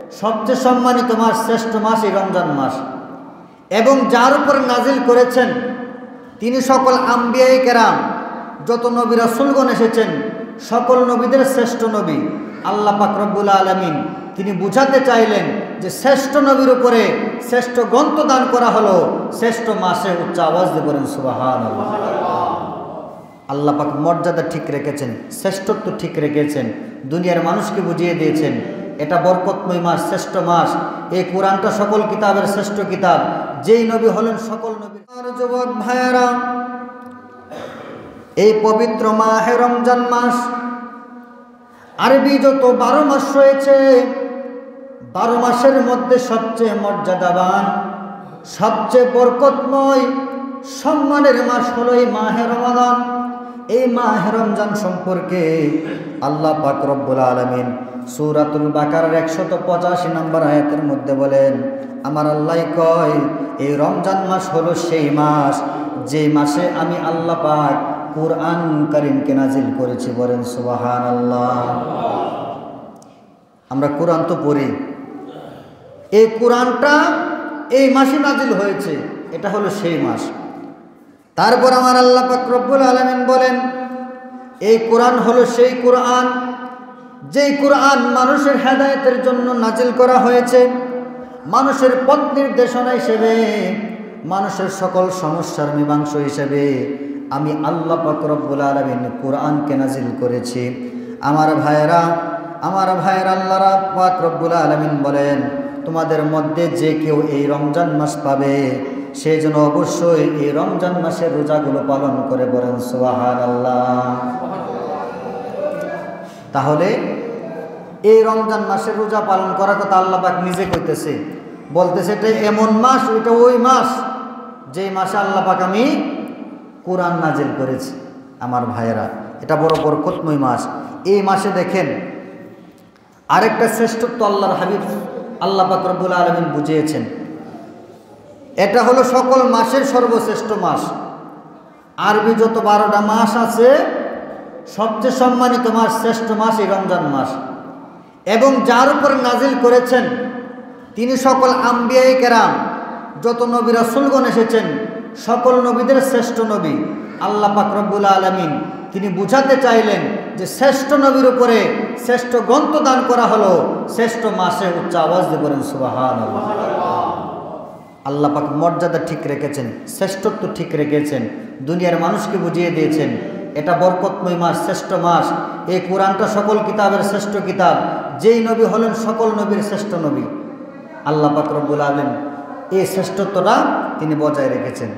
সবচেয়ে সম্মানিত মাস, শ্রেষ্ঠ মাস এই রমজান মাস, এবং যার উপর নাজিল করেছেন তিনি সকল আম্বিয়ায়ে কেরাম, যত নবী রাসূলগণ এসেছেন সকল নবীদের শ্রেষ্ঠ নবী আল্লাহ পাক রব্বুল আলামিন তিনি বুঝাতে চাইলেন যে শ্রেষ্ঠ নবীর উপরে শ্রেষ্ঠ গ্রন্থ দান করা হলো শ্রেষ্ঠ মাসে। উচ্চ আওয়াজ দিয়ে বলেন সুবহানাল্লাহ। আল্লাহ পাক মর্যাদা ঠিক রেখেছেন, শ্রেষ্ঠত্ব ঠিক রেখেছেন, দুনিয়ার মানুষকে বুঝিয়ে দিয়েছেন এটা বরকতময় মাস, শ্রেষ্ঠ মাস। এই কোরআনটা সকল কিতাবের শ্রেষ্ঠ কিতাব, যেই নবী হলেন সকল নবী। আর যুবক ভাইয়েরা, এই পবিত্র মাহে রমজান মাস, আরবি যত 12 মাস রয়েছে 12 মাসের মধ্যে সবচেয়ে মর্যাদাবান, সবচেয়ে বরকতময়, সম্মানের মাস হলো এই মাহে রমাদান। এই মাহে রমজান সম্পর্কে আল্লাহ পাক রব্বুল আলামিন সূরাতুল বাকারার 185 নম্বর আয়াতের মধ্যে বলেন, আমার আল্লাহ কয় এই রমজান মাস হলো সেই মাস যে মাসে আমি আল্লাহ পাক কুরআন কারীমকে নাজিল করেছি। বলেন সুবহানাল্লাহ। আমরা কোরআন তো পড়ি, এই কোরআনটা এই মাসে নাজিল হয়েছে, এটা হলো সেই মাস। তারপর আমার আল্লাহ পাক রব্বুল আলামিন বলেন এই কোরআন হলো সেই কোরআন যেই কোরআন মানুষের হেদায়েতের জন্য নাজিল করা হয়েছে, মানুষের পথ নির্দেশনা হিসেবে, মানুষের সকল সমস্যার মীমাংস হিসেবে আমি আল্লাহ পাক রব্বুল আলামিন কোরআনকে নাজিল করেছি। আমার ভাইয়েরা আল্লাহ পাক রব্বুল আলামিন বলেন তোমাদের মধ্যে যে কেউ এই রমজান মাস পাবে সে যেন অবশ্যই এই রমজান মাসের রোজাগুলো পালন করে। বলেন সুবহানাল্লাহ। তাহলে এই রমজান মাসের রোজা পালন করার কথা আল্লাহ পাক নিজে কইতেছে, বলতেছে এটা এমন মাস, এটা ওই মাস যেই মাসে আল্লাহ পাক আমি কোরআন নাজিল করেছি। আমার ভাইয়েরা, এটা বড় বরকতময় মাস। এই মাসে দেখেন আরেকটা শ্রেষ্ঠত্ব আল্লাহর হাবিব আল্লাহ পাক রব্বুল আলামিন বুঝিয়েছেন, এটা হলো সকল মাসের সর্বশ্রেষ্ঠ মাস। আরবি যত 12টা মাস আছে সবচেয়ে সম্মানিত মাস, শ্রেষ্ঠ মাস এই রমজান মাস, এবং যার উপর নাজিল করেছেন তিনি সকল আম্বিয়ায়ে কেরাম, যত নবী রাসূলগণ এসেছেন সকল নবীদের শ্রেষ্ঠ নবী আল্লাহ পাক রব্বুল আলামিন তিনি বুঝাতে চাইলেন যে শ্রেষ্ঠ নবীর উপরে শ্রেষ্ঠ গ্রন্থ দান করা হলো শ্রেষ্ঠ মাসে। উচ্চ আওয়াজ দিয়ে বলেন সুবহানাল্লাহ। আল্লাহ পাক মর্যাদা ঠিক রেখেছেন, শ্রেষ্ঠত্ব ঠিক রেখেছেন, দুনিয়ার মানুষকে বুঝিয়ে দিয়েছেন এটা বরকতময় মাস, শ্রেষ্ঠ মাস। এই কোরআনটা সকল কিতাবের শ্রেষ্ঠ কিতাব, যেই নবী হলেন সকল নবীর শ্রেষ্ঠ নবী। আল্লাহ পাক রব্বুল আলামিন এই শ্রেষ্ঠত্বটা তিনি বজায় রেখেছেন।